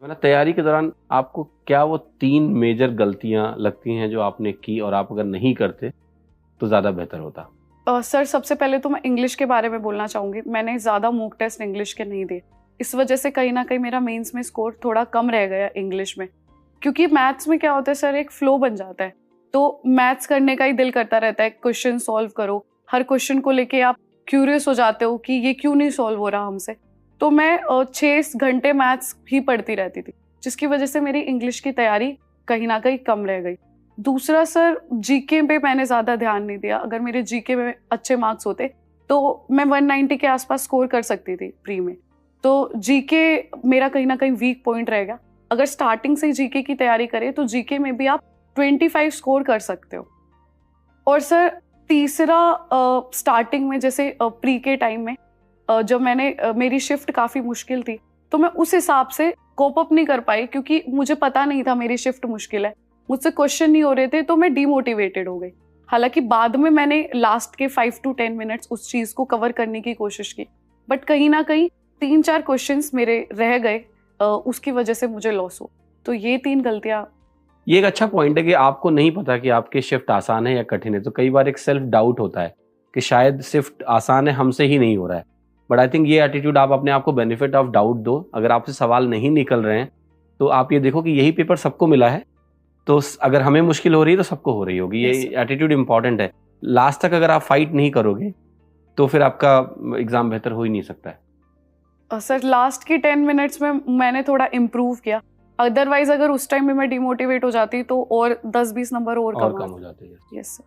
मतलब तैयारी के दौरान आपको क्या वो 3 मेजर गलतियां लगती हैं जो आपने की और आप अगर नहीं करते तो ज़्यादा बेहतर होता? सर, सबसे पहले तो मैं इंग्लिश के बारे में बोलना चाहूँगी। मैंने ज़्यादा मॉक टेस्ट इंग्लिश के नहीं दिए। इस वजह से कहीं न कहीं मेरा मेंस में स्कोर थोड़ा कम रह गया इंग्लिश में। क्योंकि मैथ्स में क्या होता है सर, एक फ्लो बन जाता है। तो मैथ्स करने का ही दिल करता रहता है, क्वेश्चन सॉल्व करो। हर क्वेश्चन को लेके आप क्यूरियस हो जाते हो कि ये क्यों नहीं सॉल्व हो रहा हमसे। तो मैं 6 घंटे मैथ्स ही पढ़ती रहती थी, जिसकी वजह से मेरी इंग्लिश की तैयारी कहीं न कहीं कम रह गई। दूसरा सर, जीके पे मैंने ज़्यादा ध्यान नहीं दिया। अगर मेरे जीके में अच्छे मार्क्स होते तो मैं 190 के आसपास स्कोर कर सकती थी प्री में। तो जीके मेरा कहीं न कहीं वीक पॉइंट रह गया। अगर स्टार्टिंग से ही जीके की तैयारी करें तो जीके में भी आप 25 स्कोर कर सकते हो। और सर, तीसरा, स्टार्टिंग में जैसे प्री के टाइम में जब मेरी शिफ्ट काफ़ी मुश्किल थी, तो मैं उस हिसाब से कोप अप नहीं कर पाई क्योंकि मुझे पता नहीं था मेरी शिफ्ट मुश्किल है। मुझसे क्वेश्चन नहीं हो रहे थे तो मैं डीमोटिवेटेड हो गई। हालाँकि बाद में मैंने लास्ट के 5 टू 10 मिनट्स उस चीज़ को कवर करने की कोशिश की। बट कहीं न कहीं 3-4 क्वेश्चन्स मेरे रह गए, उसकी वजह से मुझे लॉस हुआ। तो ये 3 गलतियाँ। ये एक अच्छा पॉइंट है कि आपको नहीं पता कि आपकी शिफ्ट आसान है या कठिन है, तो कई बार एक सेल्फ डाउट होता है कि शायद शिफ्ट आसान है, हमसे ही नहीं हो रहा है। बट आई थिंक ये एटीट्यूड आप अपने आप को बेनिफिट ऑफ डाउट दो। अगर आपसे सवाल नहीं निकल रहे हैं तो आप ये देखो कि यही पेपर सबको मिला है, तो अगर हमें मुश्किल हो रही है तो सबको हो रही होगी। ये यस सर। एटीट्यूड इंपॉर्टेंट है। लास्ट तक अगर आप फाइट नहीं करोगे तो फिर आपका एग्जाम बेहतर हो ही नहीं सकता है। सर, लास्ट की 10 मिनट्स में मैंने थोड़ा इम्प्रूव किया। अदरवाइज़ अगर उस टाइम में मैं डिमोटिवेट हो जाती तो और 10-20 नंबर और और कम कम आते। हो जाते हैं। Yes sir.